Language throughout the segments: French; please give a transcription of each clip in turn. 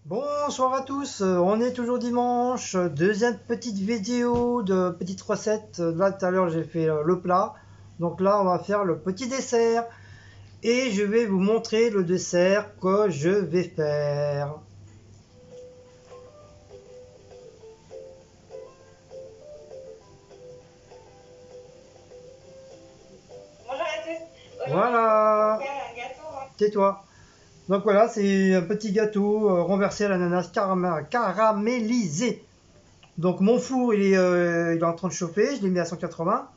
Bonsoir à tous, on est toujours dimanche, deuxième petite vidéo de petite recette. Là tout à l'heure j'ai fait le plat, donc là on va faire le petit dessert et je vais vous montrer le dessert que je vais faire. Bonjour à tous. Aujourd'hui, Voilà, on va faire un gâteau. tais-toi. Donc voilà, c'est un petit gâteau renversé à l'ananas caramélisé. Donc mon four il est en train de chauffer, je l'ai mis à 180.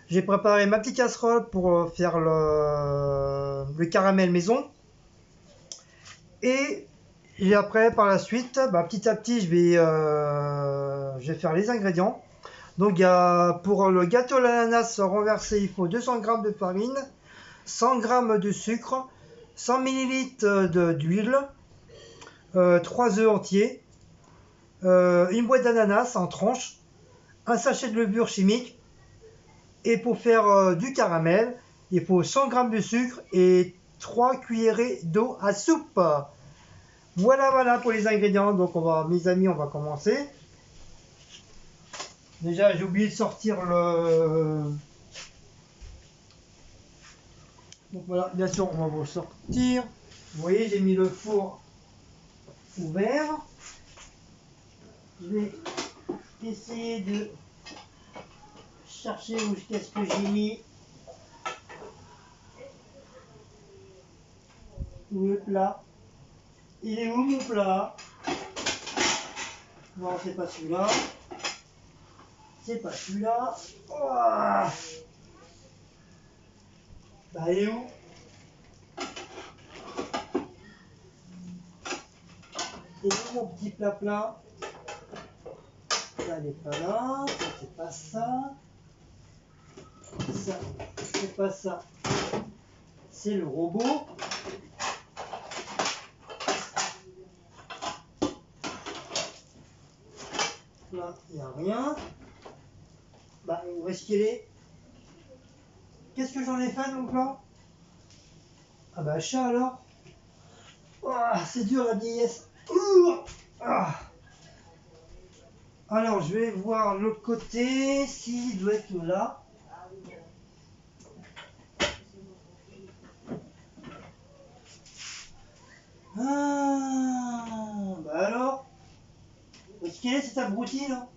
J'ai préparé ma petite casserole pour faire le caramel maison. Et après, par la suite, petit à petit, je vais faire les ingrédients. Donc, pour le gâteau à l'ananas renversé, il faut 200 g de farine, 100 g de sucre, 100 ml d'huile, 3 œufs entiers, une boîte d'ananas en tranches, un sachet de levure chimique. Et pour faire du caramel, il faut 100 g de sucre et 3 cuillerées d'eau à soupe. Voilà pour les ingrédients. Donc mes amis, on va commencer. Déjà, j'ai oublié de sortir le... Donc voilà, bien sûr, on va vous le sortir. Vous voyez, j'ai mis le four ouvert. Je vais essayer de chercher où qu'est-ce que j'ai mis. Où le plat? Il est où mon plat? Non, c'est pas celui-là. C'est pas celui-là. Oh, il est où? Et où mon petit plat? Ça n'est pas là, ça c'est pas ça. Ça, c'est pas ça. C'est le robot. Là, il n'y a rien. Où est-ce qu'il est? Qu'est-ce que j'en ai fait donc là? Chat alors. Oh, c'est dur la vieillesse. Alors, je vais voir l'autre côté, s'il doit être là. Alors, où est-ce qu'il est cet abruti là?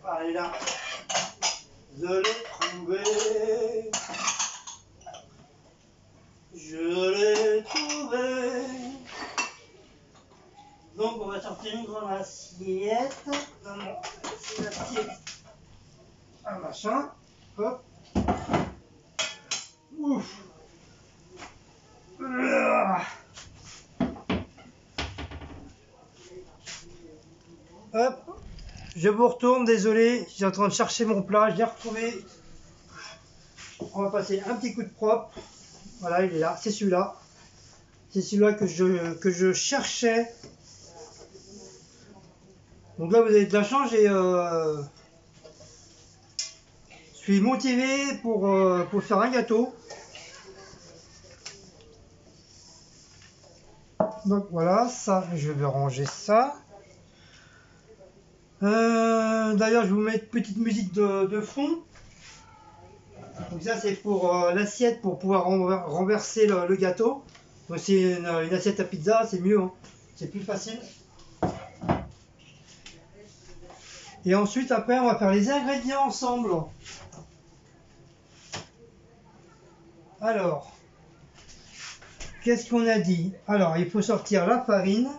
Allez là, je l'ai trouvé. Je l'ai trouvé. Donc on va sortir une grande assiette. Non, c'est l'assiette. Un machin. Hop. Ouf. Hop. Je vous retourne, désolé, je suis en train de chercher mon plat, je l'ai retrouvé. On va passer un petit coup de propre. Voilà, il est là, c'est celui-là. C'est celui-là que je cherchais. Donc là, vous avez de la chance, je suis motivé pour faire un gâteau. Donc voilà, ça, je vais ranger ça. D'ailleurs, je vais vous mettre une petite musique de fond. Donc ça, c'est pour l'assiette pour pouvoir renverser le gâteau. Donc c'est une assiette à pizza, c'est mieux, hein. C'est plus facile. Et ensuite, après, on va faire les ingrédients ensemble. Alors, qu'est-ce qu'on a dit? Alors, il faut sortir la farine.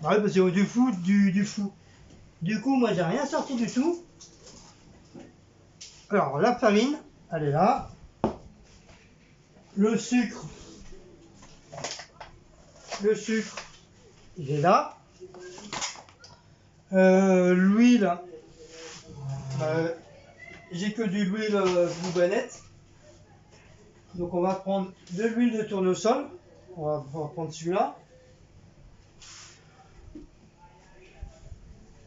Ouais, parce que du fou. Du coup, moi, j'ai rien sorti du tout. Alors, la farine, elle est là. Le sucre, il est là. L'huile, j'ai que de l'huile boubanette. Donc, on va prendre de l'huile de tournesol. On va prendre celui-là.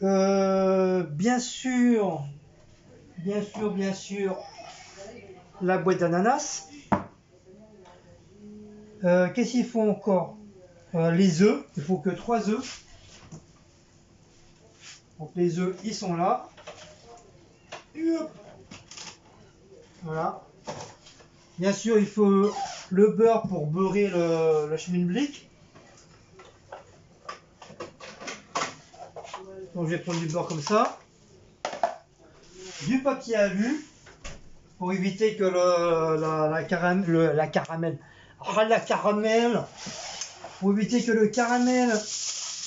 Bien sûr, bien sûr, la boîte d'ananas. Qu'est-ce qu'il faut encore? Les œufs, il faut que 3 œufs. Donc les œufs, ils sont là. Hop. Voilà. Bien sûr, il faut le beurre pour beurrer le schmilblick. Donc je vais prendre du beurre comme ça. Du papier alu pour éviter que la caramel. Ah, la caramel. Pour éviter que le caramel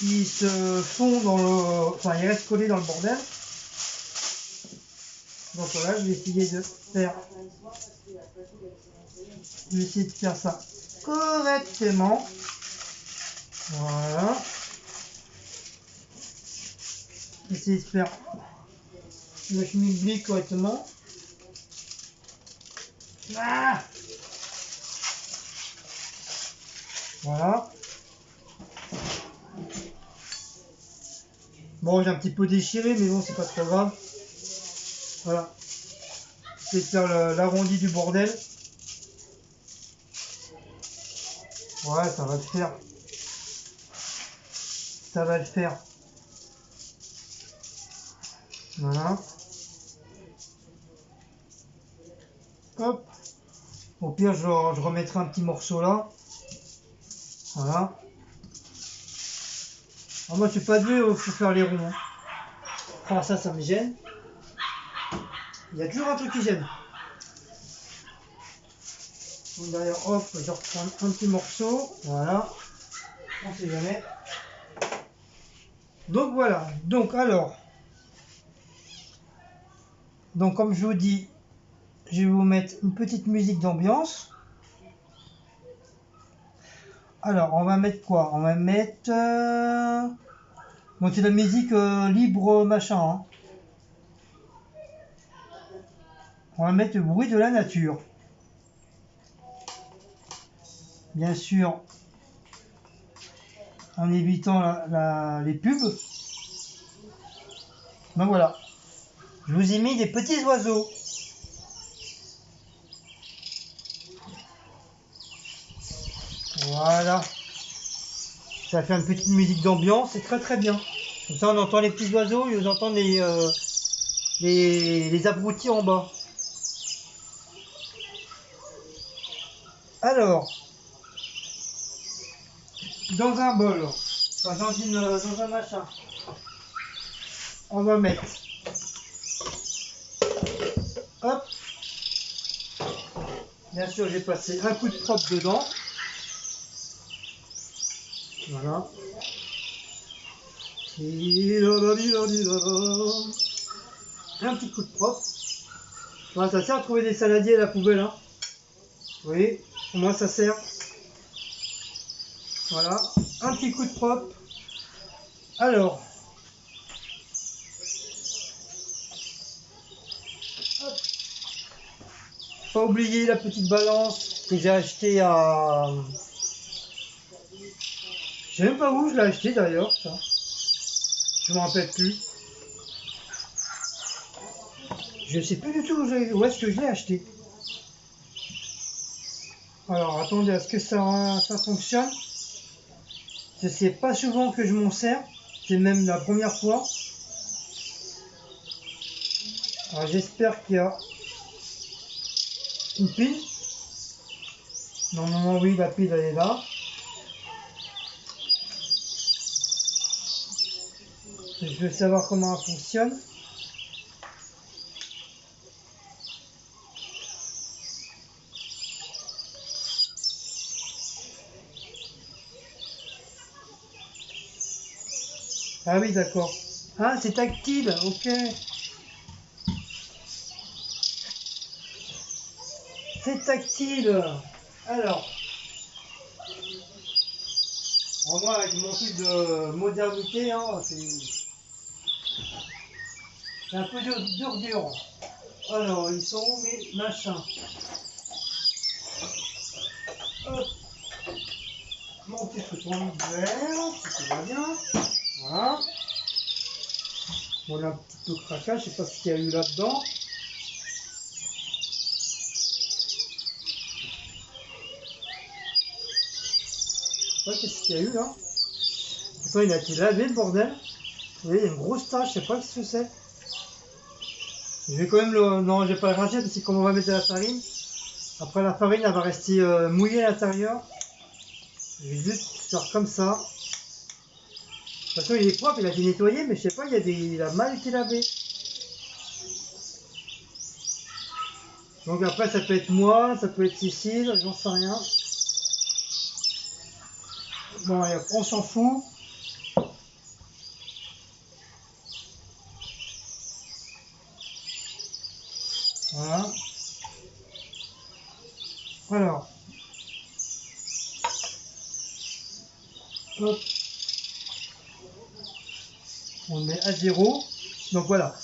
il se fond dans le. Enfin, il reste collé dans le bordel. Donc voilà, je vais essayer de faire. Je vais essayer de faire ça correctement. Voilà. Essayer de faire le schmilblick correctement. Ah, voilà. Bon, j'ai un petit peu déchiré, mais bon, c'est pas trop grave. Voilà. Essayer de faire l'arrondi du bordel. Ouais, ça va le faire. Ça va le faire. Voilà. Hop. Au pire, je remettrai un petit morceau là. Voilà. Alors moi, je suis pas doué pour faire les ronds. Hein. Ah, ça me gêne. Il y a toujours un truc qui gêne. Donc derrière, hop, je reprends un petit morceau. Voilà. On sait jamais. Donc voilà. Donc alors. Donc comme je vous dis, je vais vous mettre une petite musique d'ambiance. Alors, on va mettre quoi? On va mettre... Bon, c'est la musique libre machin. Hein. On va mettre le bruit de la nature. Bien sûr, en évitant les pubs. Donc voilà. Je vous ai mis des petits oiseaux. Voilà. Ça fait une petite musique d'ambiance, c'est très très bien. Comme ça on entend les petits oiseaux et on entend les abrutis en bas. Alors, dans un bol, enfin dans un machin, on va mettre, hop, bien sûr j'ai passé un coup de propre dedans. Voilà. Un petit coup de propre. Voilà, ça sert à trouver des saladiers à la poubelle. Hein. Vous voyez, au moins ça sert. Voilà, un petit coup de propre. Alors, hop. Pas oublier la petite balance que j'ai achetée à... Je sais même pas où je l'ai acheté d'ailleurs, ça. Je me rappelle plus. Je sais plus du tout où est-ce que je l'ai acheté. Alors, attendez, est-ce que ça fonctionne? Je sais pas souvent que je m'en sers. C'est même la première fois. Alors, j'espère qu'il y a une pile. Normalement, oui, la pile, elle est là. Je veux savoir comment elle fonctionne. Ah oui, d'accord. Ah, c'est tactile, ok. C'est tactile. Alors, moi, avec mon truc de modernité, hein, c'est un peu dur. Alors, ils sont où mes machins? Hop. Mon petit truc en verre, si tout va bien. Voilà. Bon, on a un petit peu de craquage, je sais pas ce qu'il y a eu là-dedans. Je sais pas qu'est-ce qu'il y a eu là. Pourtant, il a été lavé le bordel. Vous voyez, il y a une grosse tache, je sais pas ce que c'est. Je vais quand même le. Non, je vais pas le rincer parce que comme on va mettre de la farine, après la farine elle va rester mouillée à l'intérieur. Je vais juste faire comme ça. De toute façon, il est propre, il a été nettoyé, mais je sais pas, il a mal été lavé. Donc après, ça peut être moi, ça peut être Cécile, j'en sais rien. Bon, et après, on s'en fout. Voilà. Alors. Hop. On met à 0. Donc voilà.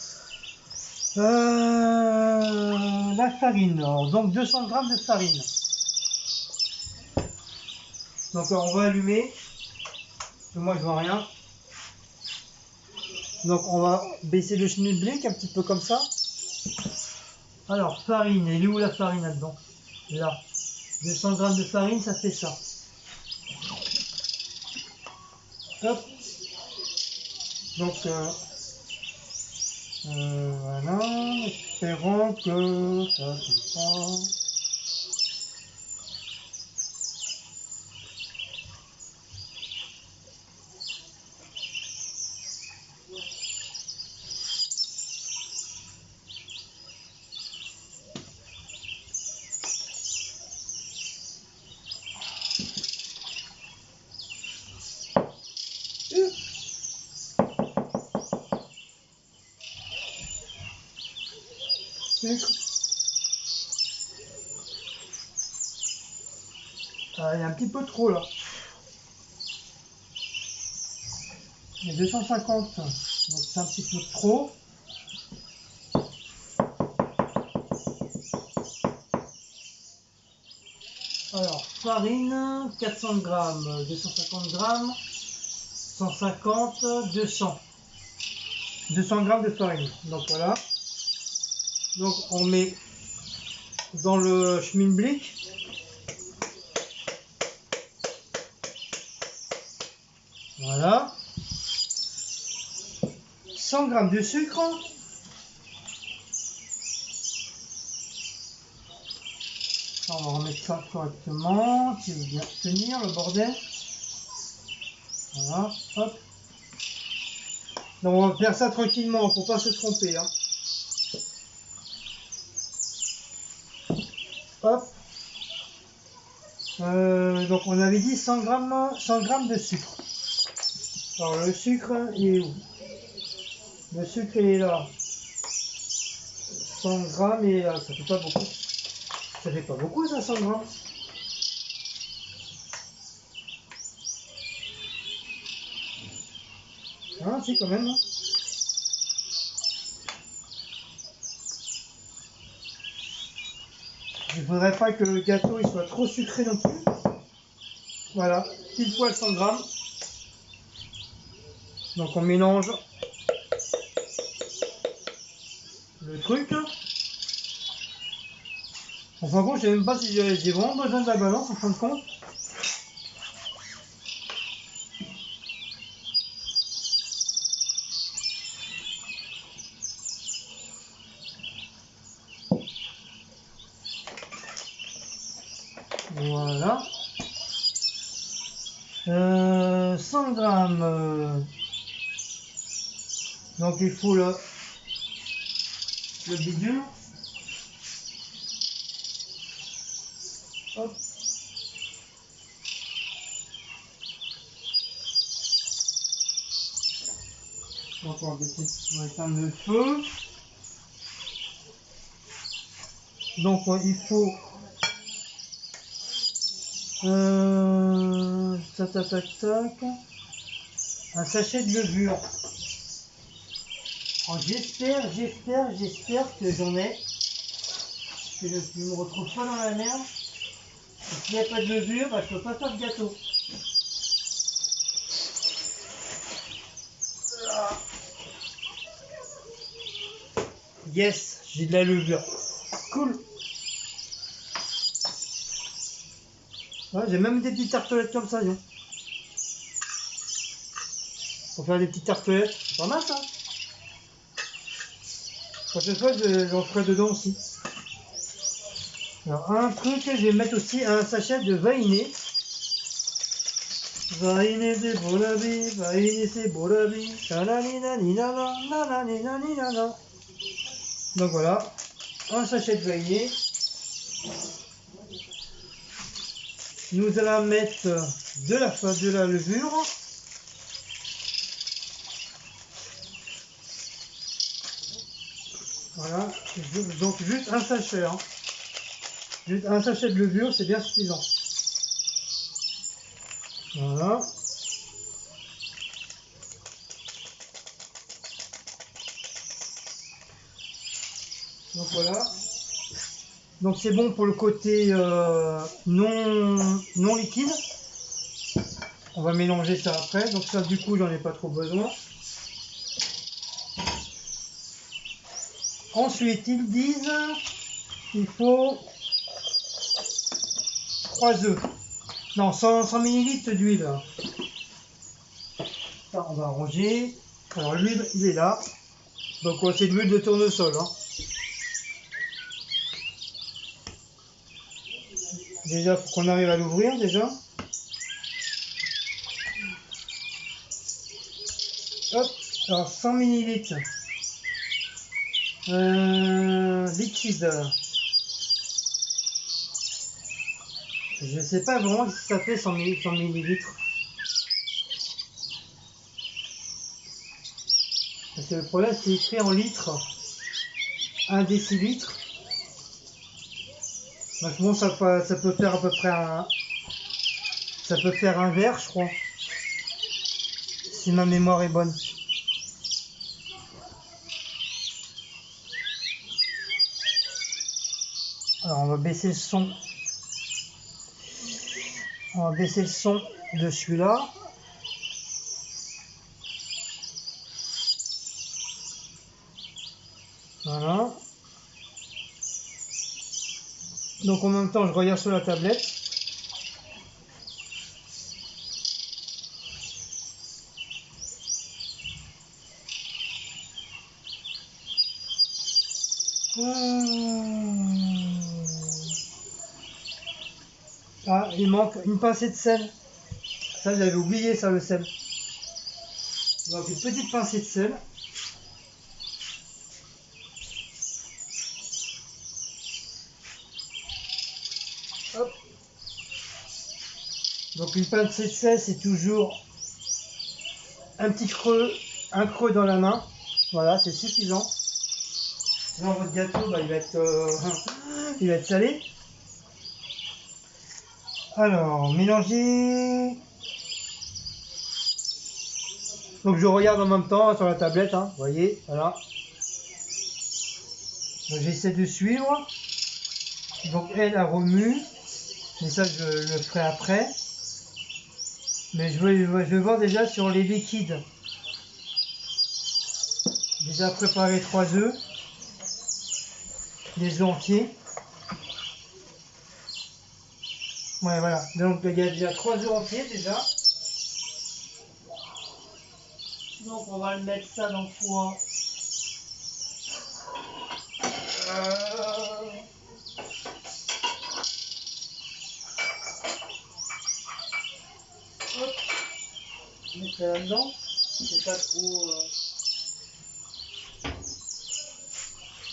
La farine. Alors, donc 200 g de farine. Donc on va allumer. Moi je vois rien. Donc on va baisser le schmilblick un petit peu comme ça. Alors farine, elle est où la farine là-dedans? Là. 200 g de farine, ça fait ça. Hop. Donc voilà. Espérons que ça ne tombe pas. Il y a un petit peu trop là. Il y a 250, donc c'est un petit peu trop. Alors, farine, 400 g, 250 g, 150, 200. 200 g de farine. Donc voilà. Donc on met dans le schmilblick. Voilà. 100 g de sucre. On va remettre ça correctement, qui veut bien tenir le bordel. Voilà, hop. Donc on va faire ça tranquillement, faut pas se tromper. Hein. Hop. Donc on avait dit 100 g de sucre. Alors le sucre, il est où? Le sucre il est là. 100 g il est là, ça fait pas beaucoup. Ça fait pas beaucoup ça, 100 g. Ah si quand même. Hein. Il ne faudrait pas que le gâteau il soit trop sucré non plus. Voilà, pile poil 100 g. Donc on mélange le truc. En fin de compte, je ne sais même pas si j'ai vraiment besoin de la balance en fin de compte. Voilà. 100 g. Donc il faut le bidule. Hop. Donc on va éteindre le feu. Donc il faut tac, tac, tac, tac, un sachet de levure. J'espère que j'en ai. Que je ne me retrouve pas dans la merde. S'il n'y a pas de levure, bah, je ne peux pas faire de gâteau. Yes, j'ai de la levure. Cool. Ouais, j'ai même des petites tartelettes comme ça, disons. Pour faire des petites tartelettes, c'est pas mal ça. La prochaine fois, j'en ferai dedans aussi. Alors, un truc, je vais mettre aussi un sachet de vainé. Vainé c'est beau la vie, vainé c'est beau la vie. Donc voilà, un sachet de vainé. Nous allons mettre de la levure. Voilà, donc juste un sachet. Hein. Juste un sachet de levure, c'est bien suffisant. Voilà. Donc voilà. Donc c'est bon pour le côté non liquide. On va mélanger ça après. Donc ça du coup j'en ai pas trop besoin. Ensuite ils disent qu'il faut 3 œufs. Non, 100 ml d'huile. Ça on va ranger. Alors l'huile il est là. Donc c'est de l'huile de tournesol. Hein. Déjà, faut qu'on arrive à l'ouvrir déjà. Hop, alors 100 ml liquide. Je sais pas vraiment si ça fait 100 ml. Parce que le problème, c'est écrit en litres. 1 décilitre. Donc bon, ça peut faire à peu près ça peut faire un verre, je crois. Si ma mémoire est bonne. Alors on va baisser le son. On va baisser le son de celui-là. Voilà. Donc en même temps, je regarde sur la tablette. Ah, il manque une pincée de sel. Ça, j'avais oublié ça, le sel. Donc une petite pincée de sel. Hop. Donc une pincée de sel, c'est toujours un petit creux, un creux dans la main. Voilà, c'est suffisant. Sinon votre gâteau, bah, il va être salé. Alors, mélanger. Donc je regarde en même temps sur la tablette, hein, vous voyez, voilà. Donc j'essaie de suivre. Donc elle remue. Mais ça, je le ferai après. Mais je vais voir déjà sur les liquides. Déjà préparer 3 œufs. Les œufs entiers. Ouais, voilà. Donc il y a déjà 3 œufs entiers déjà. Donc on va le mettre ça dans le four. Hop. Mettre ça là-dedans. C'est pas trop.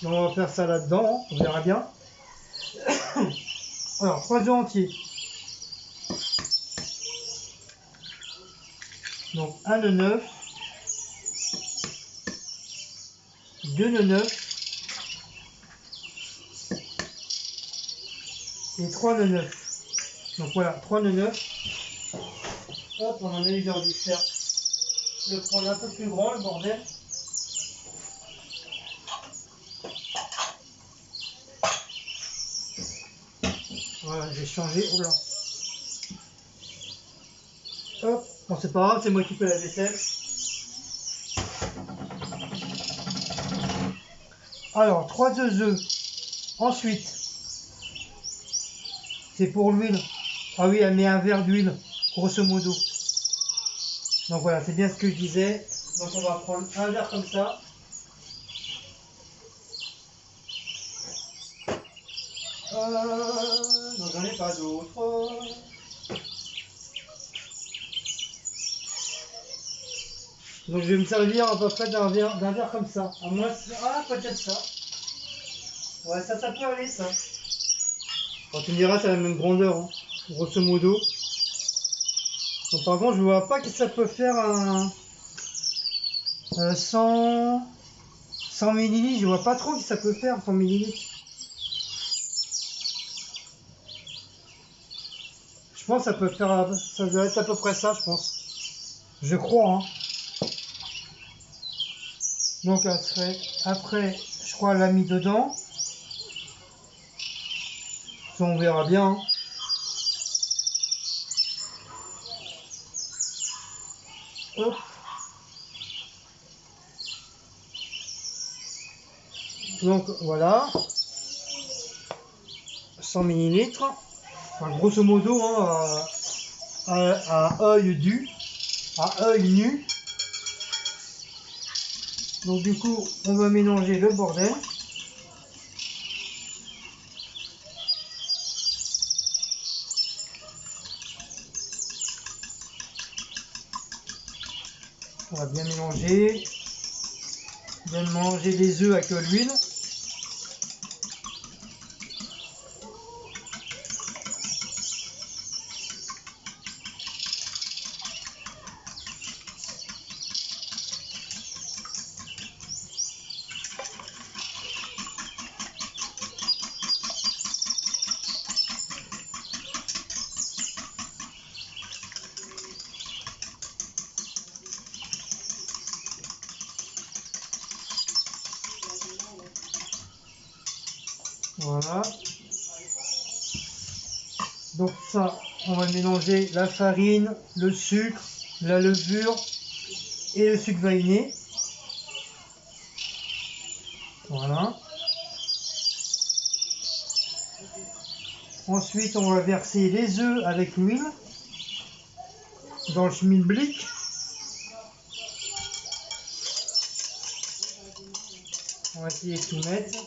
Donc on va faire ça là-dedans, hein. On verra bien. Alors 3 œufs entiers. Donc un œuf neuf. 2 nœuds neufs et 3 nœuds neufs. Donc voilà, 3 nœuds neufs. Hop, on en a eu, j'ai envie de faire. Je vais prendre un peu plus grand, le bordel. Voilà, j'ai changé. Oh là. Hop, bon c'est pas grave, c'est moi qui fais la vaisselle. Alors, 3 œufs. Ensuite, c'est pour l'huile. Ah oui, elle met un verre d'huile, grosso modo. Donc voilà, c'est bien ce que je disais. Donc on va prendre un verre comme ça. Non, j'en ai pas d'autres. Donc je vais me servir à peu près d'un verre comme ça. À moins, ah, peut-être ça. Ouais, ça peut aller, ça. Bon, tu me diras, c'est la même grandeur, hein, grosso modo. Donc, par contre, je vois pas que ça peut faire un 100 millilitres. Je vois pas trop que ça peut faire 100 millilitres. Je pense que ça peut faire, ça doit être à peu près ça, je pense. Je crois, hein. Donc après, je crois, elle l'a mis dedans. Ça, on verra bien, hein. Hop. Donc voilà, 100 millilitres. Enfin, grosso modo, hein, à œil nu. Donc du coup, on va mélanger le bordel. On va bien mélanger les œufs avec l'huile. Voilà. Donc ça, on va mélanger la farine, le sucre, la levure et le sucre vanillé. Voilà. Ensuite, on va verser les œufs avec l'huile dans le schmilblick. On va essayer de tout mettre.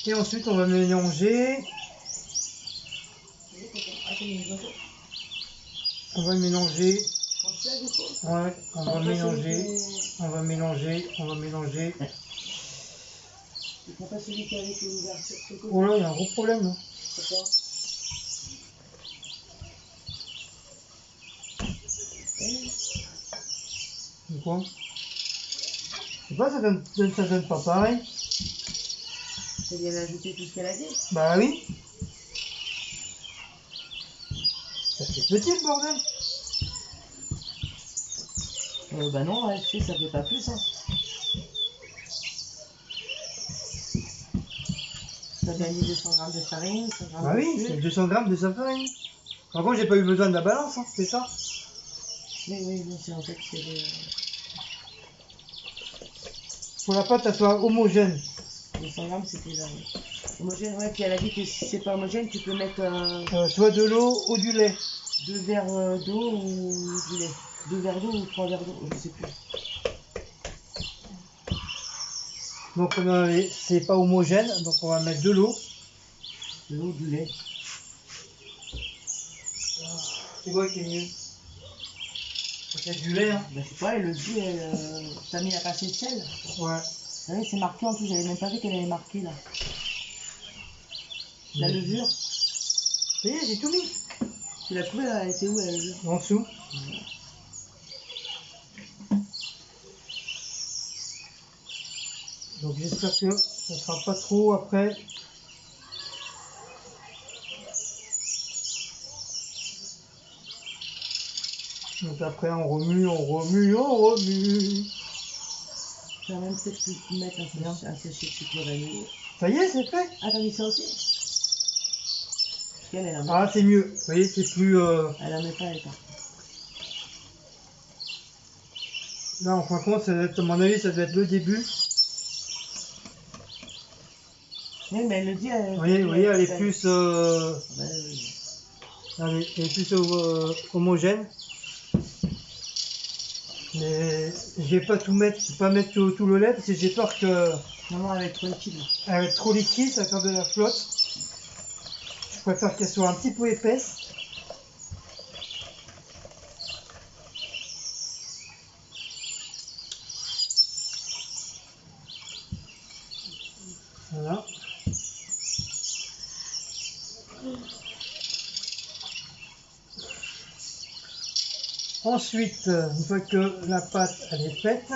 Et ensuite, on va mélanger. On va mélanger. Ouais, on va mélanger. On va mélanger. On va mélanger. C'est pas celui qui est avec l'ouverture. Oh là, il y a un gros problème là. Pourquoi? De quoi? Je sais pas, ça donne pas pareil. Elle vient d'ajouter tout ce qu'elle a dit. Bah oui. Ça fait petit le bordel. Bah non, ouais, tu sais, ça fait pas plus. Hein. T'as bien mis 200 grammes de farine, 100 grammes Bah de oui, sucre. c'est 200 grammes de farine. Par contre, j'ai pas eu besoin de la balance, hein, c'est ça. Oui, c'est en fait, c'est des... Faut la pâte, elle soit homogène. 200 grammes, c'était là. Homogène, ouais, puis elle a dit que si c'est pas homogène, tu peux mettre Soit de l'eau ou du lait. 2 verres d'eau ou du lait. 2 verres d'eau ou 3 verres d'eau, je sais plus. Donc c'est pas homogène, donc on va mettre de l'eau. De l'eau ou du lait. C'est quoi qui est mieux? Peut-être du lait, hein. Bah je sais pas, le jus, t'as mis la passée de sel. Ouais. Ah oui, c'est marqué en tout, j'avais même pas vu qu'elle avait marqué là. La levure. Ça y est, j'ai tout mis. Tu l'as trouvé, elle était où la levure? En dessous. Donc j'espère que ça sera pas trop après. Donc après on remue. Tu vas même peut-être mettre un sachet de sucre vanille. Ça y est, c'est fait. Ah, t'as mis ça aussi? Parce qu'elle, elle en met Ah, c'est mieux. Vous voyez, c'est plus... Elle en met pas, elle part. Là, en fin de compte, ça doit être, à mon avis, ça doit être le début. Oui, mais elle le dit. Vous voyez, elle est plus, Bah, oui. elle est plus homogène. Mais je vais pas tout mettre, je vais pas mettre tout le lait parce que j'ai peur que Non, non, elle va être trop liquide. elle va être trop liquide, ça va faire de la flotte. Je préfère qu'elle soit un petit peu épaisse. Voilà. Ensuite, une fois que la pâte elle est faite,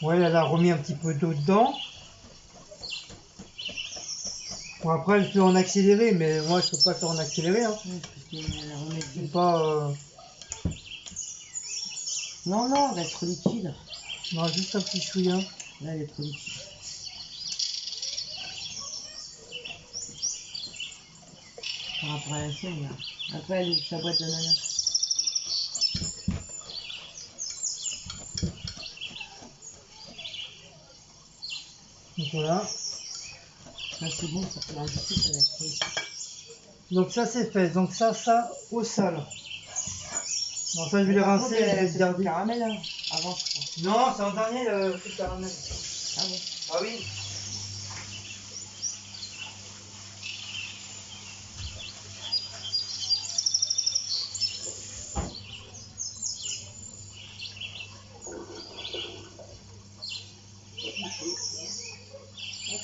ouais, elle a remis un petit peu d'eau dedans. Bon, après, elle peut en accélérer, mais moi je peux pas faire en accéléré. Hein. Oui, parce qu'elle a remis C'est du. pas. Non, non, elle va être trop liquide. Non, juste un petit chouïa. Là, elle est trop liquide. Par rapport à la sienne, là. Après, elle ouvre sa boîte d'ananas. Donc voilà. Ah, c'est bon, ça peut rajouter, ça va être trop liquide. Donc ça c'est fait. Donc ça au sale. Bon, ça je vais les Par contre, rincer, je vais c'est les garder. du caramel, hein, avant, je crois. Non, c'est en dernier le truc caramel. Ah bon. Ah oui.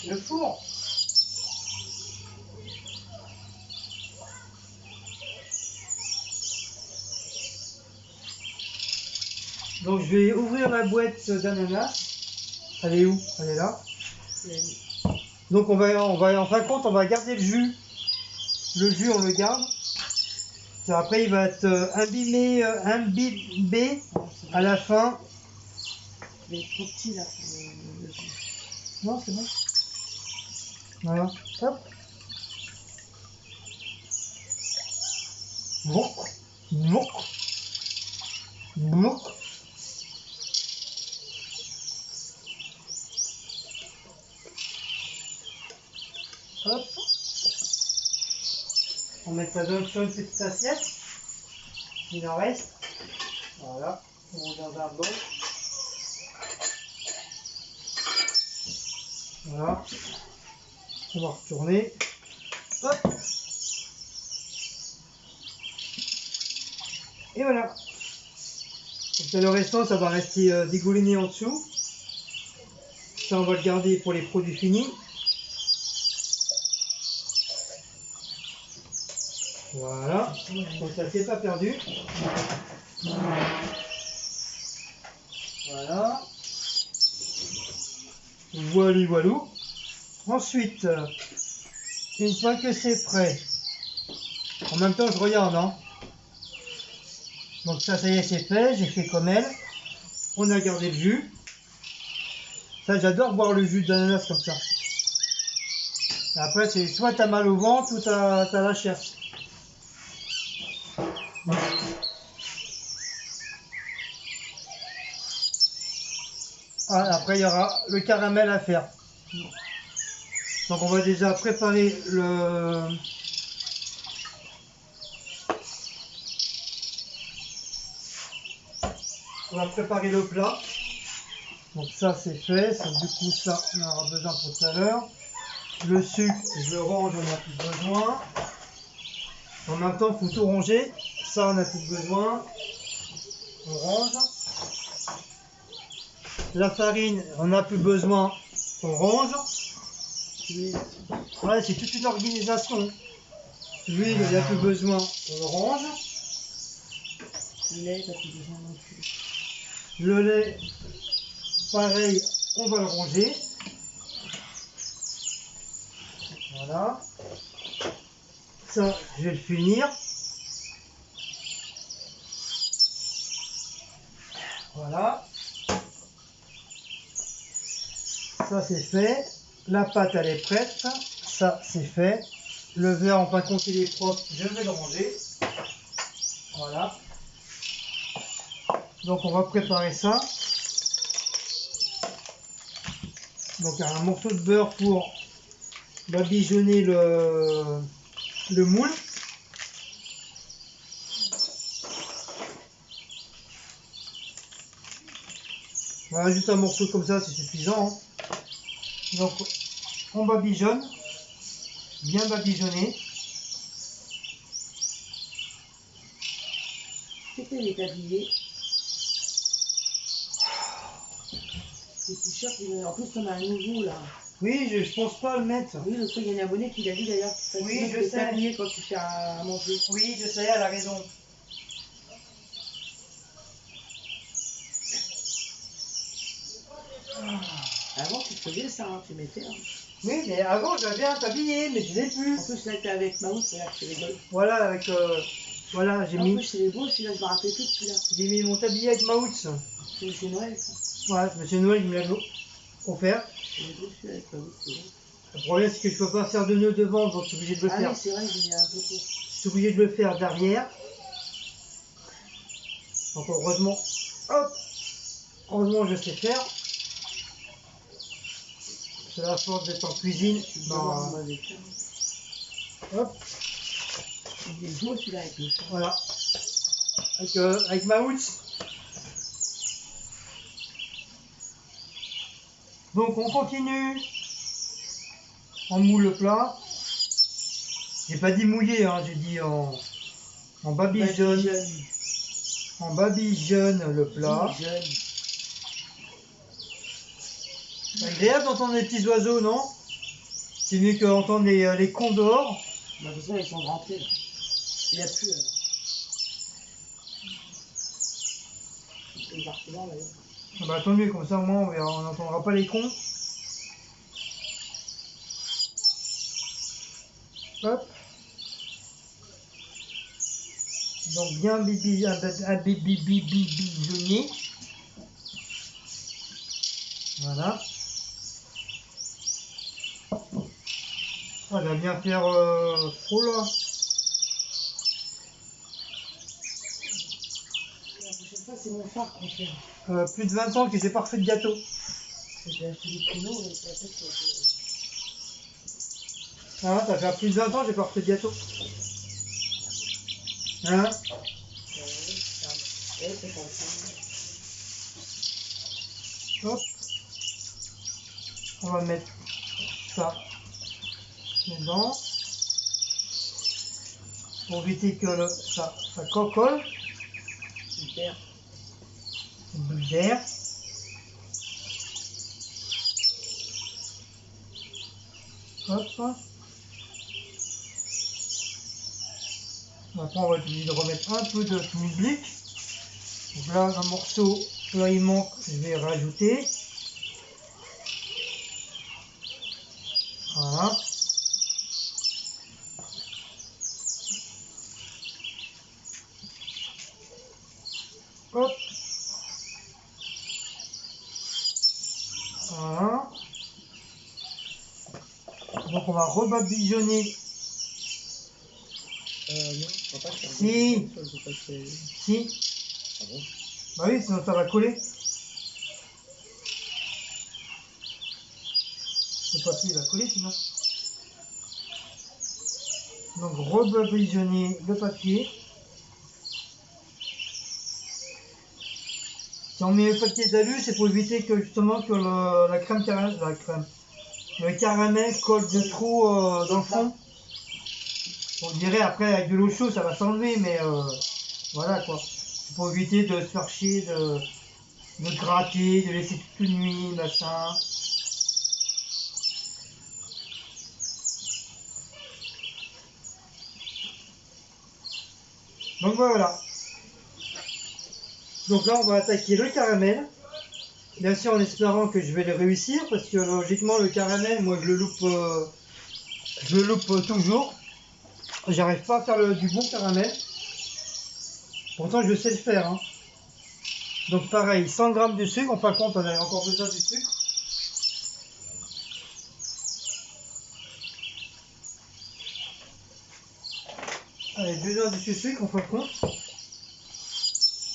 Le four. Donc je vais ouvrir la boîte d'ananas. Elle est où? Elle est là. Donc on va en fin de compte on va garder le jus. Le jus on le garde. Après il va être imbibé à la fin. Il est trop petit, là, pour le jus. Non c'est bon. Voilà. Hop. Bouc. Bouc. Bouc. Hop. On met ça donc sur une petite assiette. Il en reste. Voilà. On met dans un bol. Voilà. On va retourner. Hop. Et voilà. Donc, le restant, ça va rester dégouliné en dessous. Ça, on va le garder pour les produits finis. Voilà. Donc ça s'est pas perdu. Voilà. Voilou, voilou. Ensuite, une fois que c'est prêt, en même temps je regarde, hein. Donc ça y est, c'est fait, j'ai fait comme elle. On a gardé le jus. Ça, j'adore boire le jus d'ananas comme ça. Et après, c'est soit t'as mal au ventre ou t'as la chiasse. Ah, après, il y aura le caramel à faire. Donc on va déjà préparer le... On va préparer le plat. Donc ça c'est fait. Ça, du coup ça on aura besoin pour tout à l'heure. Le sucre, je le range, on n'a plus besoin. En même temps, il faut tout ranger. Ça on n'a plus besoin. On range. La farine, on n'a plus besoin. On range. Ouais, c'est toute une organisation. L'huile, il n'y a plus besoin. On le range. Le lait, t'as plus besoin non plus. Le lait, pareil, on va le ranger. Voilà. Ça, je vais le finir. Voilà. Ça, c'est fait. La pâte, elle est prête. Ça, c'est fait. Le verre en fin de compte il est propre, je vais le ranger. Voilà. Donc on va préparer ça. Donc un morceau de beurre pour badigeonner le moule. Voilà, juste un morceau comme ça, c'est suffisant. Hein. Donc on badigeonne, bien badigeonner. C'était les tabliers. Les t-shirts, en plus on a un nouveau là. Oui, je pense pas le mettre. Oui, le truc, il y a un abonné qui l'a dit d'ailleurs. Oui, je les sais. tabliers quand tu fais à manger. Oui, je sais, elle a raison. Avant, tu faisais ça, hein, tu mettais. Hein. Oui, mais avant j'avais un tablier, mais je l'ai plus. En plus, là, t'es avec Maout, là, c'est les beaux. Voilà, avec. Voilà, j'ai En mis. plus, c'est les beaux, celui-là, je me rappelais tout, celui-là. J'ai mis mon tablier avec Maouts. C'est Noël, ça. Voilà, monsieur Noël, il me l'a offert. C'est les beaux, celui-là, avec Maout, c'est bon. Le problème, c'est que je peux pas faire de nœud devant, donc je suis obligé de le Ah faire. oui, c'est vrai, il est un peu court. Je suis obligé de le faire derrière. Donc heureusement, hop, heureusement je sais faire. C'est la force d'être en cuisine. Hop. Hop, Il est beau, celui-là, avec le sang. voilà. Avec Maouts. Donc on continue. On moule le plat. J'ai pas dit mouiller, hein, j'ai dit en babigeonne. On babigeonne le plat. C'est agréable d'entendre les petits oiseaux, non? C'est mieux qu'entendre les condors. Bah, de toute façon, ils sont rentrés. Là. Il n'y a plus. Alors. Ils partent là, d'ailleurs. Ah bah tant mieux, comme ça au moins on n'entendra pas les cons. Hop. Donc bien bibigeonner. Voilà. On va bien faire oh là. La prochaine fois, c'est mon phare qu'on fait. Plus de 20 ans que j'ai pas refait de gâteau. J'ai acheté des pruneaux et puis après, Ah, ça fait plus de 20 ans que j'ai pas refait de gâteau. Hein? Hop. On va mettre ça dedans. Pour éviter que ça colle. Super. Une bulle d'air. Hop. Maintenant, on va être obligé de remettre un peu de public. Donc là, un morceau, là il manque, je vais rajouter. Voilà. Hop. Voilà. Donc on va rebadigeonner. Non, on va pas faire. Si. Si. Ah bon? Bah oui, sinon ça va coller. Le papier va coller sinon. Donc rebadigeonner le papier. Si on met le papier d'alu, c'est pour éviter que justement que le caramel colle de trop dans le fond. On dirait après avec de l'eau chaude ça va s'enlever, mais voilà quoi. C'est pour éviter de se faire chier, de gratter, de laisser toute une nuit, machin. Donc voilà. Donc là on va attaquer le caramel. Bien sûr en espérant que je vais le réussir, parce que logiquement le caramel, moi je le loupe toujours. J'arrive pas à faire du bon caramel. Pourtant je sais le faire. Hein. Donc pareil, 100 g de sucre, en fin de compte on a encore besoin du sucre. Allez, 2 heures de sucre, on fait le compte.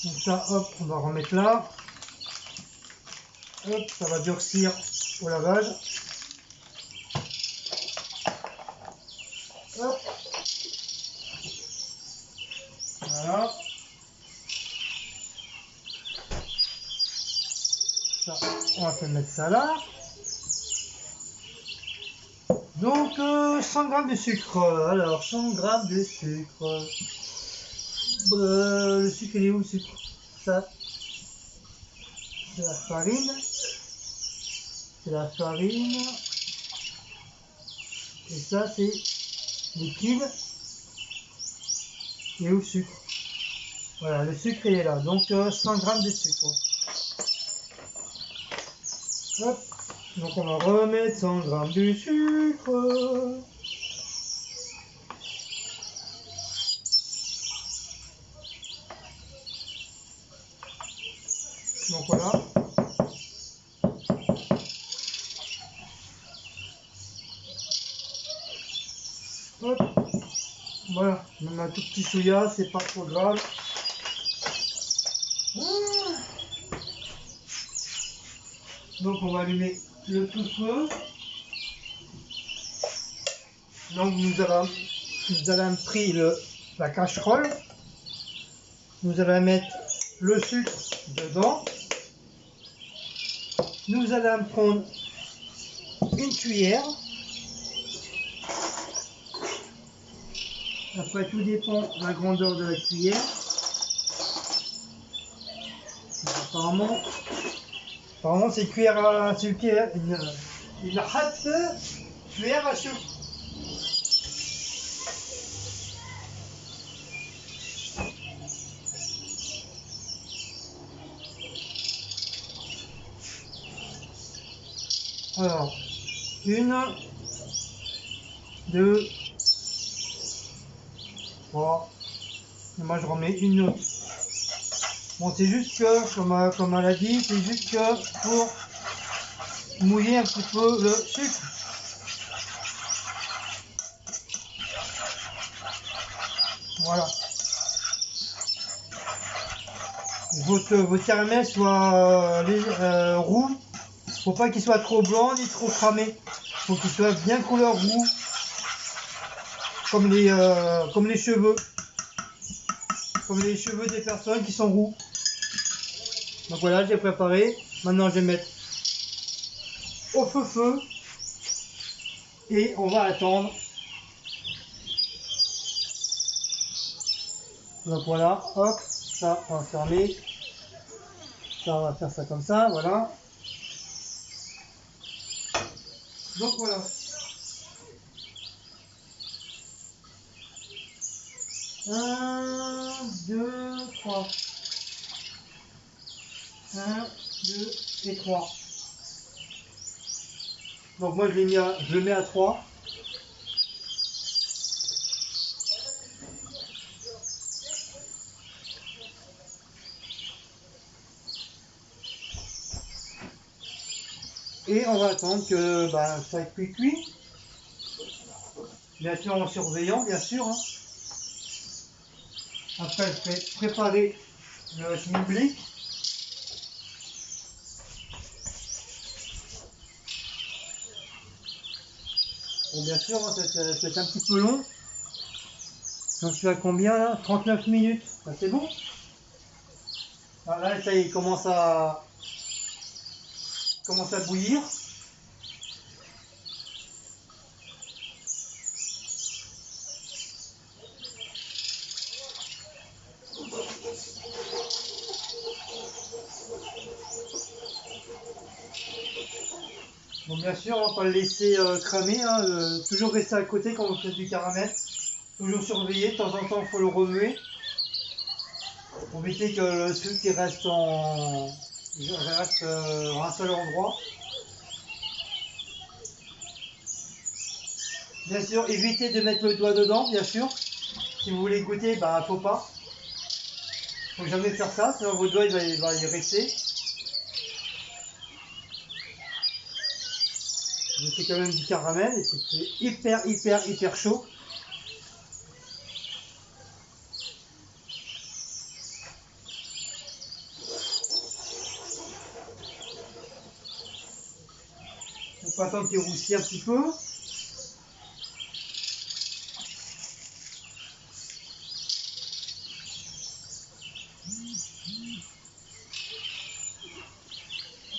Donc ça, hop, on va remettre là. Hop, ça va durcir au lavage. Hop. Voilà. Ça, on va faire mettre ça là. Donc 100 g de sucre. Alors 100 g de sucre. Le sucre, il est où le sucre? Ça, c'est la farine. C'est la farine. Et ça, c'est liquide. Et où le sucre? Voilà, le sucre il est là. Donc 100 g de sucre. Hop. Donc on va remettre 100 g de sucre. Donc voilà. Hop. Voilà, même un tout petit soya, c'est pas trop grave. Donc on va allumer le feu. Donc nous avons pris la casserole. Nous allons mettre le sucre dedans. Nous allons prendre une cuillère. Après, tout dépend de la grandeur de la cuillère. Apparemment c'est une cuillère à sucre, une hâte cuillère à sucre. Alors, 1, 2, 3. Et moi je remets une autre. Bon, c'est juste que, comme elle a dit, c'est juste que pour mouiller un petit peu le sucre. Voilà. Votre caramel soit roux. Faut pas qu'il soit trop blanc ni trop cramé. Faut qu'il soit bien couleur roux. Comme les cheveux. Comme les cheveux des personnes qui sont roux. Donc voilà, j'ai préparé. Maintenant, je vais mettre au feu. Et on va attendre. Donc voilà, hop, ça on va fermer. Ça on va faire ça comme ça, voilà. Donc voilà. Un, deux, trois. 1, 2 et 3. Donc moi je le mets à 3. Et on va attendre que ça cuit. Bien sûr en surveillant, bien sûr. Hein. Après je vais préparer le schmilblick. Bon bien sûr, hein, c'est un petit peu long. Donc je suis à combien là? 39 minutes. C'est bon. Là ça y est, il commence à bouillir. Bon bien sûr, on va pas le laisser cramer, hein, toujours rester à côté quand vous faites du caramel. Toujours surveiller, de temps en temps il faut le remuer. Pour éviter que le sucre reste en un seul endroit. Bien sûr, évitez de mettre le doigt dedans, bien sûr. Si vous voulez goûter, faut pas. Faut jamais faire ça, sinon votre doigt il va y rester. C'est quand même du caramel et c'est hyper chaud. Faut pas attendre qu'il roussisse un petit peu.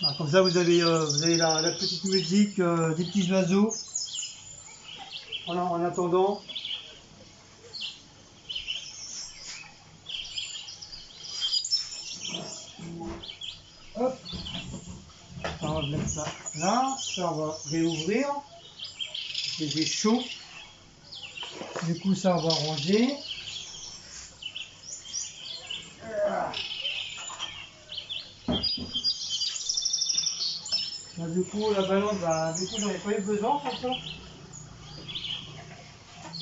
Voilà, comme ça, vous avez la petite musique des petits oiseaux en attendant. Hop, on va mettre ça là, ça on va réouvrir. C'est chaud. Du coup, ça on va ranger. Là, du coup, la balance, bah, du coup, j'en ai pas eu besoin pour ça.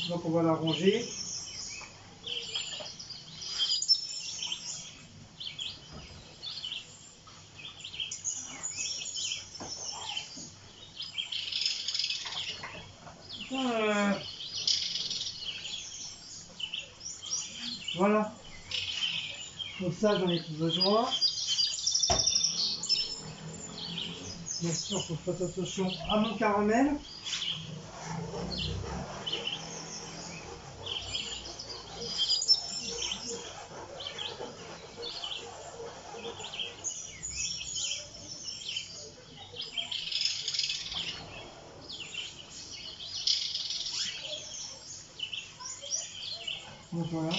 Donc, on va la ranger. Voilà. Donc ça, j'en ai plus besoin. Bien sûr, faut faire attention à mon caramel. Donc voilà.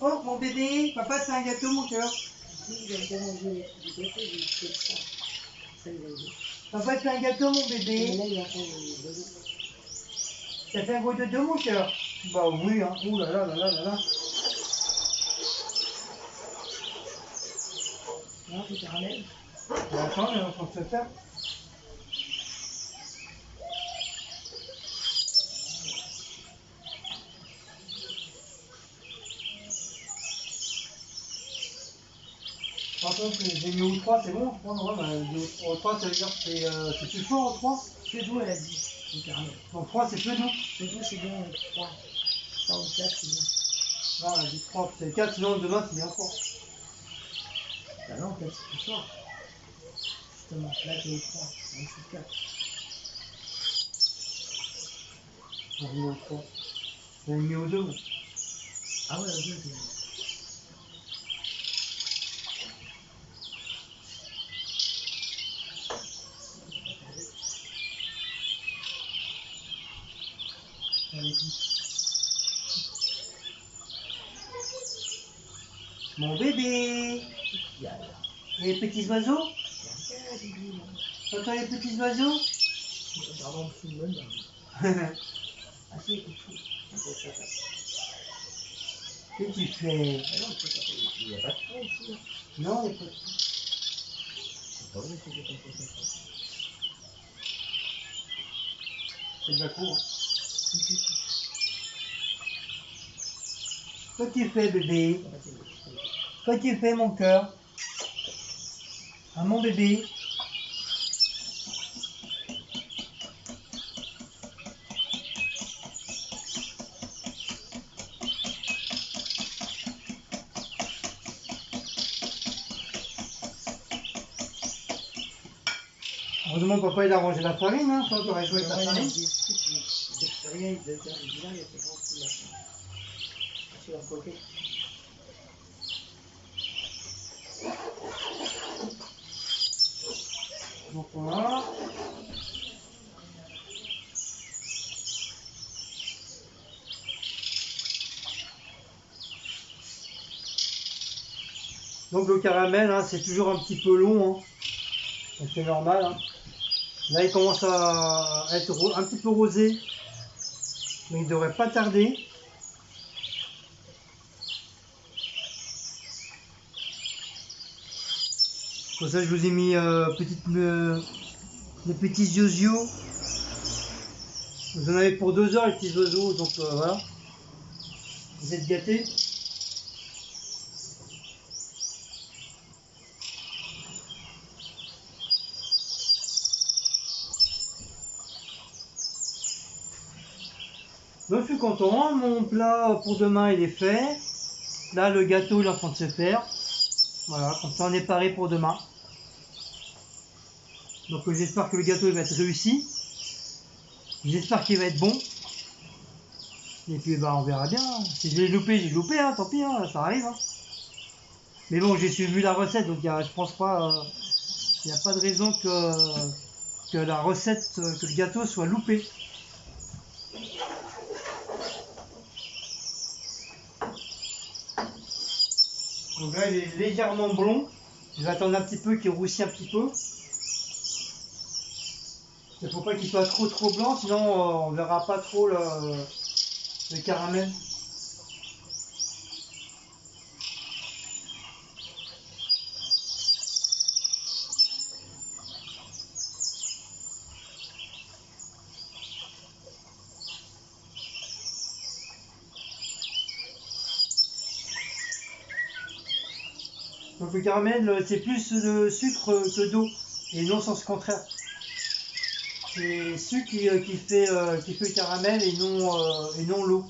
Oh, mon bébé, papa, c'est un gâteau, mon cœur. Papa, c'est un gâteau, mon bébé. T'as fait un gros dodo, mon cœur? Bah oui, hein. Ouh là là là là là là. Non, c'est caramel. Attends, on est en train de se faire. Par contre, j'ai mis au 3, c'est bon, je crois. Ouais, bah, au 3, ça veut dire que c'est plus fort au 3. Peu doux, elle a dit, le caramel. Donc 3, c'est peu doux. Peu doux, c'est bien 3. 3 ou 4, c'est bien. Non, elle a dit 3, c'est 4, sinon demain, c'est bien fort. Bah non, 4, c'est plus fort. Justement, là, t'es au 3, donc c'est 4. J'ai mis au 3. J'ai mis au 2. Ah ouais, au 2, c'est bien. Mon bébé. Et les petits oiseaux? T'entends les petits oiseaux? Ah si, écoute tout. Qu'est-ce que tu fais? Il n'y a pas de fond ici. Non, il n'y a pas de tout. C'est pas vrai, c'est comme ça. C'est de la cour. Qu'est-ce que tu fais, bébé? Qu'est-ce que tu fais, mon cœur? Ah, mon bébé? Heureusement, papa, il a rangé la farine, hein. Toi, tu aurais joué avec la farine. Donc voilà. Donc le caramel, hein, c'est toujours un petit peu long, hein. C'est normal, hein. Là, il commence à être un petit peu rosé, mais il ne devrait pas tarder. Pour ça, je vous ai mis des petits yeux. Vous en avez pour 2 heures, les petits oiseaux, donc voilà. Vous êtes gâtés. je suis content, mon plat pour demain il est fait. Là le gâteau il est en train de se faire. Voilà, comme ça on est paré pour demain. Donc j'espère que le gâteau il va être réussi. J'espère qu'il va être bon. Et puis bah on verra bien. Si je l'ai loupé, j'ai loupé, hein, tant pis, hein, ça arrive. Hein. Mais bon, j'ai suivi la recette, donc je pense pas. Il n'y a pas de raison que la recette, que le gâteau soit loupé. Donc là il est légèrement blond. Je vais attendre un petit peu qu'il roussisse un petit peu. Il ne faut pas qu'il soit trop blanc, sinon on verra pas trop le caramel. Donc le caramel c'est plus de sucre que d'eau et non sens contraire. C'est sucre qui fait le caramel et non l'eau.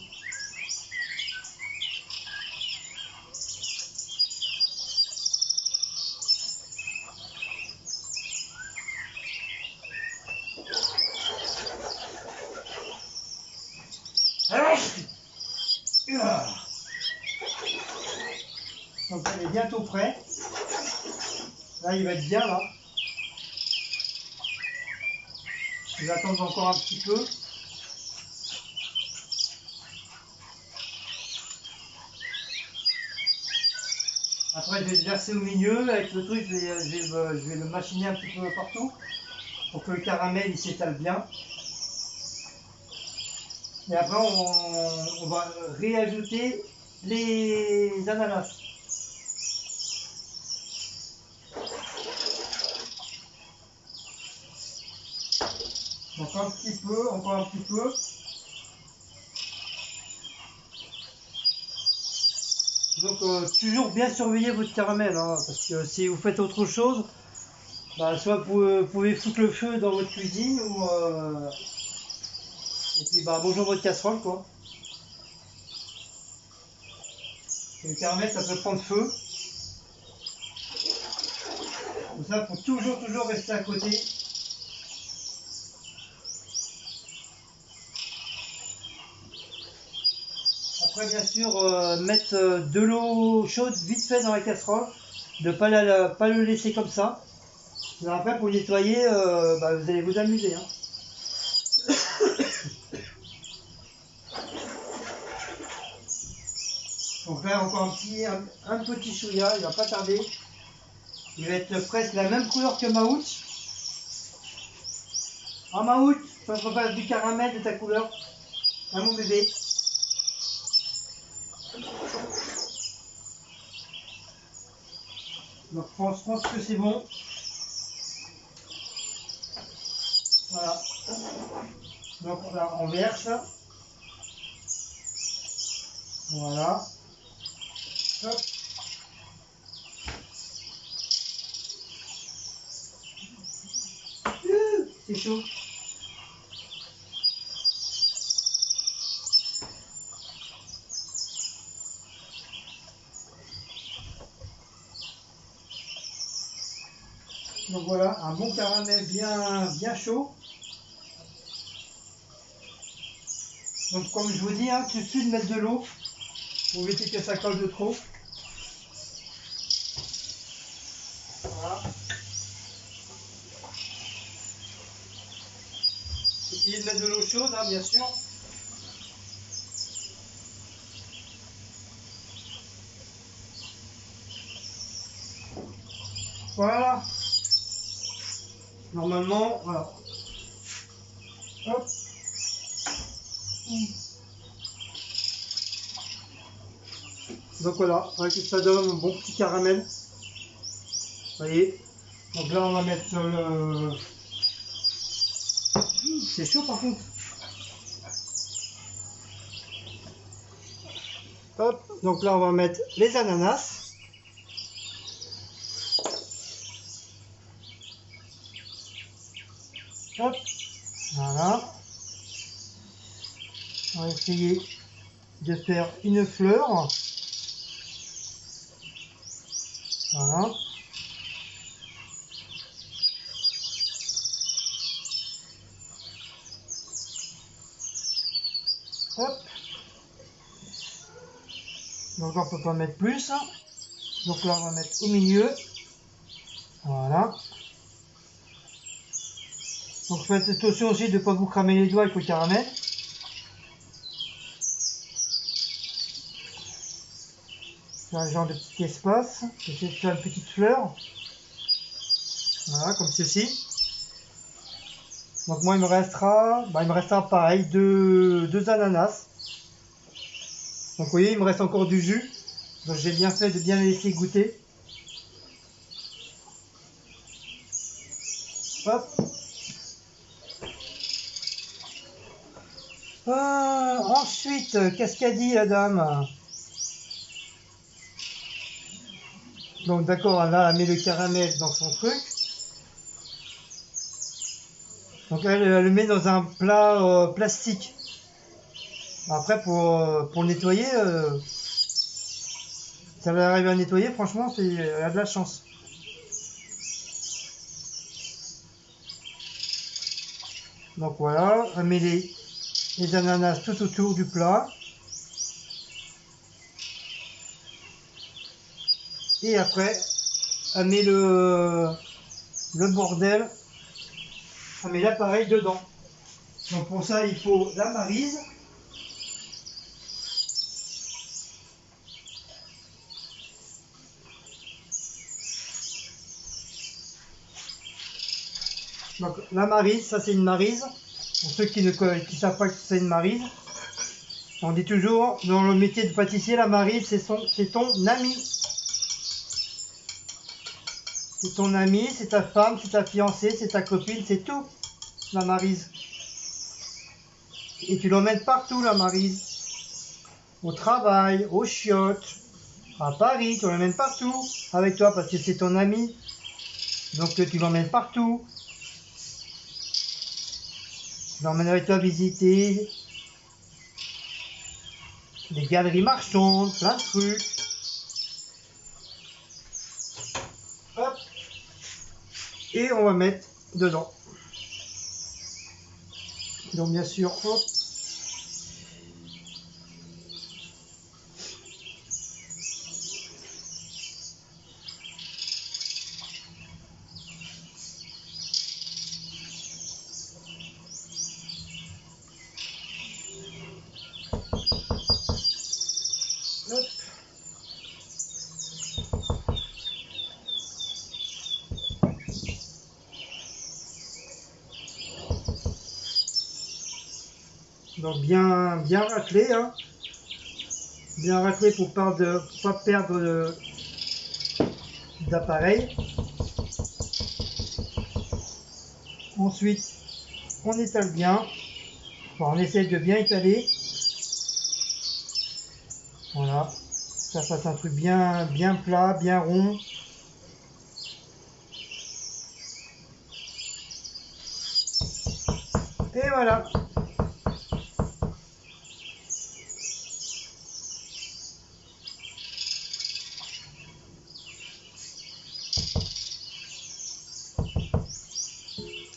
Donc il est bientôt prêt. Là il va être bien là. Je vais attendre encore un petit peu. Après je vais le verser au milieu. Avec le truc je vais le machiner un petit peu partout pour que le caramel il s'étale bien. Et après on va réajouter les ananas. Encore un petit peu. Donc toujours bien surveiller votre caramel, hein, parce que si vous faites autre chose, bah, soit vous pouvez foutre le feu dans votre cuisine ou et puis bah bonjour votre casserole quoi. Et le caramel ça peut prendre feu. Donc ça faut toujours rester à côté. Après bien sûr mettre de l'eau chaude vite fait dans la casserole, de pas le laisser comme ça. Et après pour nettoyer, bah, vous allez vous amuser. Hein. Donc là encore un petit chouïa, il va pas tarder. Il va être presque la même couleur que Maout. Ah Maout, ça se repasse du caramel de ta couleur. Ah mon bébé. Donc je pense que c'est bon. Voilà. Donc là on verse. Voilà. Hop. C'est chaud. Donc voilà, un bon caramel bien chaud. Donc comme je vous dis, hein, tout de suite mettre de l'eau pour éviter que ça colle de trop. Voilà. Essayez de mettre de l'eau chaude, hein, bien sûr. Voilà. Normalement, voilà. Hop. Donc voilà, avec ça donne un bon petit caramel. Vous voyez. Donc là on va mettre le... C'est chaud par contre. Hop, donc là on va mettre les ananas. Hop, voilà. On va essayer de faire une fleur. Voilà. Hop. Donc là, on peut pas mettre plus. Donc là, on va mettre au milieu. Voilà. Donc faites attention aussi de ne pas vous cramer les doigts avec le caramel. Faire un genre de petit espace. J'essaie de faire une petite fleur. Voilà, comme ceci. Donc moi, il me restera pareil, deux ananas. Donc vous voyez, il me reste encore du jus. Donc j'ai bien fait de bien les laisser goûter. Hop. Ensuite, qu'est-ce qu'a dit la dame? Donc d'accord, là, elle met le caramel dans son truc. Donc elle le met dans un plat plastique. Après, pour le nettoyer, ça va arriver à nettoyer, franchement, elle a de la chance. Donc voilà, elle met les ananas tout autour du plat. Et après, elle met le bordel, elle met l'appareil dedans. Donc pour ça, il faut la maryse. Donc la maryse, ça c'est une maryse. Pour ceux qui ne savent pas que c'est une maryse, on dit toujours dans le métier de pâtissier, la maryse c'est ton ami. C'est ton ami, c'est ta femme, c'est ta fiancée, c'est ta copine, c'est tout, la maryse. Et tu l'emmènes partout, la maryse. Au travail, aux chiottes, à Paris, tu l'emmènes partout avec toi parce que c'est ton ami. Donc tu l'emmènes partout. Tu l'emmènes avec toi visiter des galeries marchandes, plein de trucs. Hop. Et on va mettre dedans. Donc bien sûr, hop. Hop. Donc bien raclé, hein. Bien raclé pour pas perdre d'appareil. Ensuite, on étale bien. Enfin, on essaie de bien étaler. Voilà. Ça fasse un truc bien plat, bien rond. Et voilà.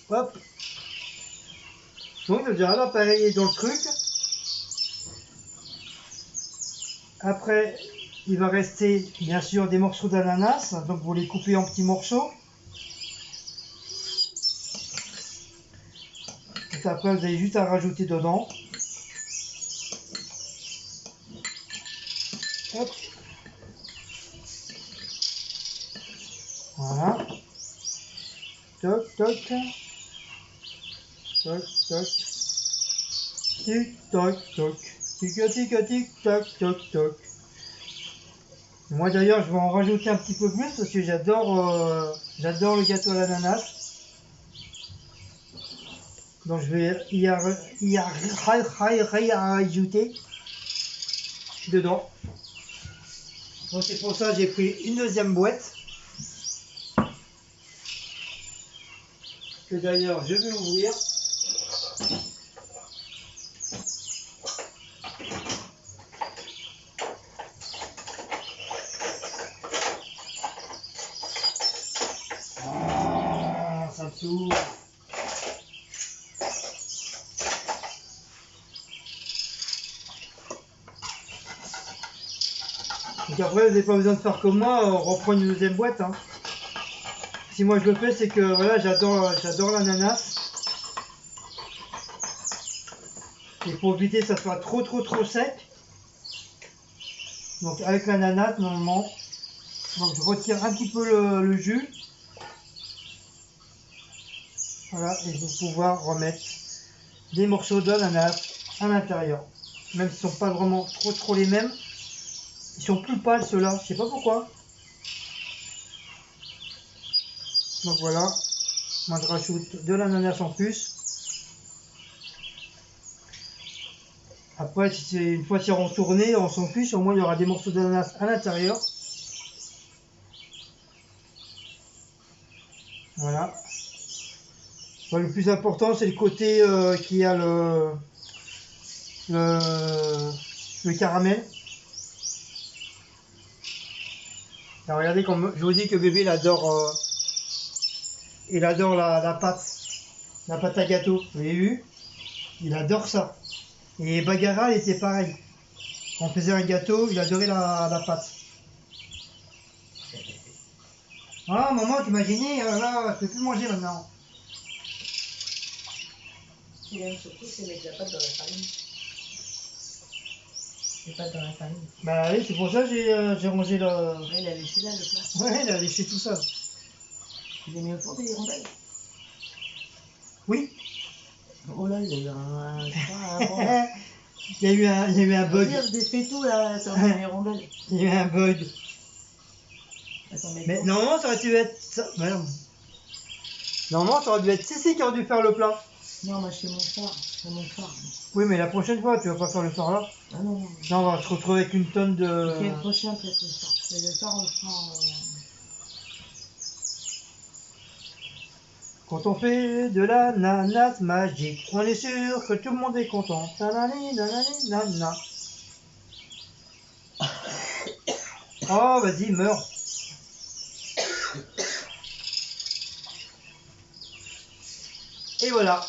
Hop. Donc déjà l'appareil est dans le truc. Après, il va rester bien sûr des morceaux d'ananas. Donc vous les coupez en petits morceaux. Et après, vous avez juste à rajouter dedans. Hop. Voilà. Toc, toc. Toc, toc. Tic, toc, toc. Tic, tic, tic, toc, toc, toc. Moi d'ailleurs, je vais en rajouter un petit peu plus parce que j'adore le gâteau à l'ananas. Donc je vais y rajouter dedans. Donc c'est pour ça que j'ai pris une deuxième boîte. Que d'ailleurs je vais ouvrir. ça s'ouvre. Donc après, vous n'avez pas besoin de faire comme moi, reprendre une deuxième boîte. Hein. Si moi je le fais, c'est que voilà, j'adore l'ananas. Il faut éviter que ça soit trop sec. Donc avec l'ananas, normalement, donc je retire un petit peu le jus. Voilà, et je vais pouvoir remettre des morceaux d'ananas à l'intérieur. Même s'ils ne sont pas vraiment trop les mêmes. Ils sont plus pâles ceux-là, je sais pas pourquoi. Donc voilà, moi je rajoute de l'ananas en plus. Après, si c'est une fois c'est retourné, on s'en fiche, au moins il y aura des morceaux d'ananas à l'intérieur. Voilà. Bon, le plus important, c'est le côté qui a le caramel. Alors, regardez, comme je vous dis que bébé il adore la pâte à gâteau. Vous avez vu? Il adore ça. Et Bagara, il était pareil. Quand on faisait un gâteau, il adorait la pâte. Ah, maman, t'imagines, là, je peux plus manger maintenant. Il aime surtout, c'est mettre la pâte dans la farine. Les pâtes dans la farine. Bah oui, c'est pour ça que j'ai rangé le... Ouais, il a léché là, le plat. Ouais, il a léché tout ça. Tu l'as mis au four des rondelles? Oui. Oh là, il y a eu un Il y a eu un bug. Regarde, des fétous là, ça met les rondelles. Il y a eu un bug. Attends, Mais normalement, ça aurait dû être... Merde. Normalement, ça aurait dû être Cécile qui aurait dû faire le plat. Non, moi, c'est mon phare. C'est mon phare. Oui, mais la prochaine fois, tu vas pas faire le phare là. Ah non, non. Là, on va se retrouver avec une tonne de... Ok, le prochain, peut-être le phare. Mais le phare, on le fera en... Quand on fait de l'ananas magique, on est sûr que tout le monde est content. Tanani, nanani, nana. Oh, vas-y, meurs. Et voilà.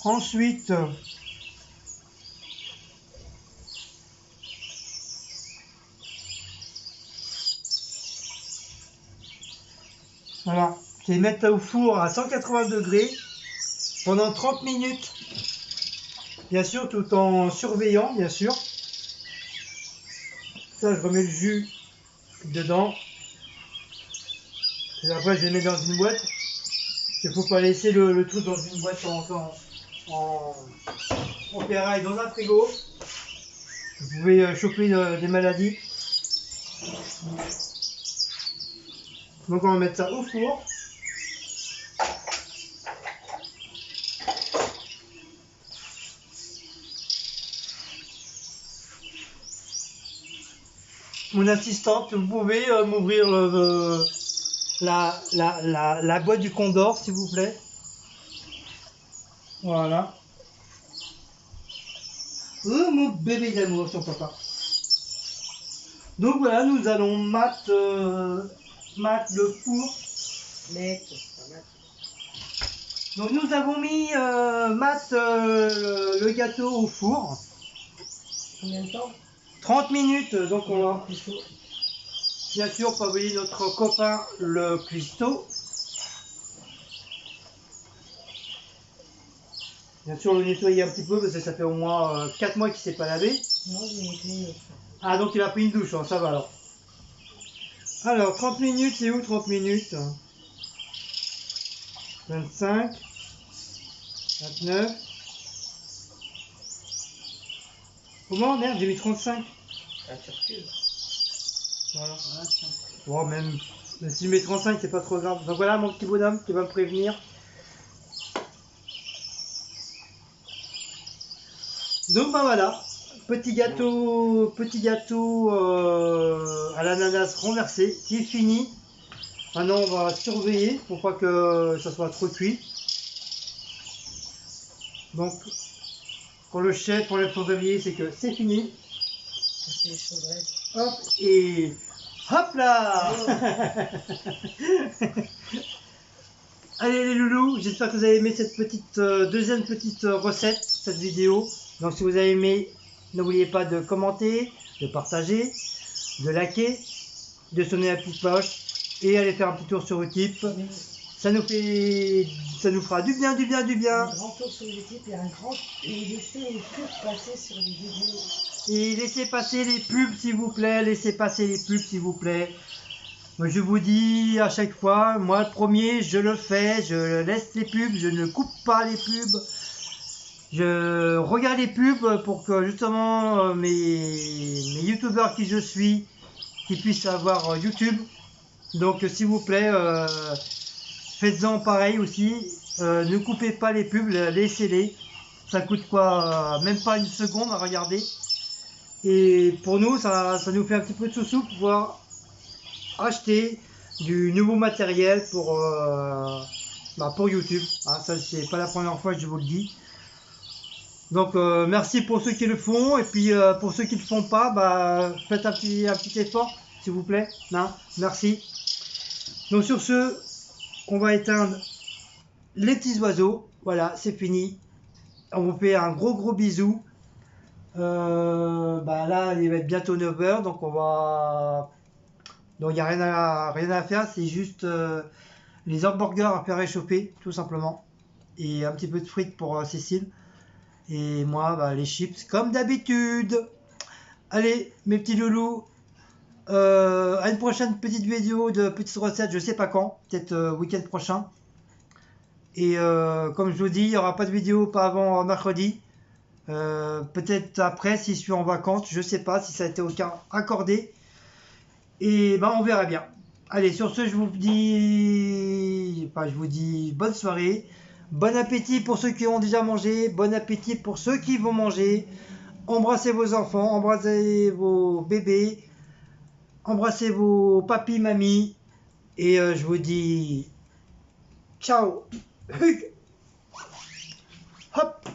Ensuite, voilà, je vais mettre au four à 180 degrés pendant 30 minutes. Bien sûr, tout en surveillant, bien sûr. Ça, je remets le jus dedans. Et après, je les mets dans une boîte. Il ne faut pas laisser le truc dans une boîte en ferraille dans un frigo. Vous pouvez choper des maladies. Donc on va mettre ça au four. Mon assistante, vous pouvez m'ouvrir la boîte du Condor, s'il vous plaît. Voilà. Oh mon bébé d'amour, son papa. Donc voilà, nous allons mat le four. Donc nous avons mis le gâteau au four. Combien de temps? 30 minutes, donc on va bien sûr pas oublier notre copain le cuistot. Bien sûr le nettoyer un petit peu parce que ça fait au moins 4 mois qu'il ne s'est pas lavé. Non, j'ai nettoyé. Ah donc il a pris une douche, hein, ça va alors. Alors 30 minutes, c'est où 30 minutes? 25, 29. Comment? Merde, j'ai mis 35. Ah, tu recules. Voilà. Bon, même si je mets 35, c'est pas trop grave. Donc voilà mon petit bonhomme qui va me prévenir. Donc bah voilà, petit gâteau à l'ananas renversé qui est fini. Maintenant on va surveiller pour pas que ça soit trop cuit. Donc quand le chef enlève son devis, c'est que c'est fini. C'est les chaudrées. Hop, et hop là. Allez les loulous, j'espère que vous avez aimé cette petite deuxième petite recette, cette vidéo. Donc si vous avez aimé, n'oubliez pas de commenter, de partager, de liker, de sonner la petite cloche et aller faire un petit tour sur Utip. Ça nous fera du bien. Un grand tour sur Utip et laissez les pubs passer sur les vidéos. Et laissez passer les pubs s'il vous plaît, Moi, je vous dis à chaque fois, moi le premier, je le fais, je laisse les pubs, je ne coupe pas les pubs. Je regarde les pubs pour que justement mes youtubeurs qui je suis, qui puissent avoir YouTube. Donc s'il vous plaît, faites-en pareil aussi. Ne coupez pas les pubs, laissez-les. Ça coûte quoi, même pas une seconde à regarder. Et pour nous, ça nous fait un petit peu de sous-sous pour pouvoir acheter du nouveau matériel pour YouTube. Hein, ça, c'est pas la première fois que je vous le dis. Donc, merci pour ceux qui le font. Et puis, pour ceux qui ne le font pas, faites un petit effort, s'il vous plaît. Hein, merci. Donc, sur ce, on va éteindre les petits oiseaux. Voilà, c'est fini. On vous fait un gros bisou. Là il va être bientôt 9h, donc il n'y a rien à faire, c'est juste les hamburgers à faire réchauffer tout simplement et un petit peu de frites pour Cécile et moi les chips comme d'habitude. Allez mes petits loulous, à une prochaine petite vidéo de petites recettes, je sais pas quand, peut-être week-end prochain, et comme je vous dis, il n'y aura pas de vidéo pas avant mercredi. Peut-être après si je suis en vacances, je sais pas si ça a été accordé, et on verra bien. Allez, sur ce, je vous dis bonne soirée, bon appétit pour ceux qui ont déjà mangé, bon appétit pour ceux qui vont manger. Embrassez vos enfants, embrassez vos bébés, embrassez vos papis, mamies, et je vous dis ciao. Hop.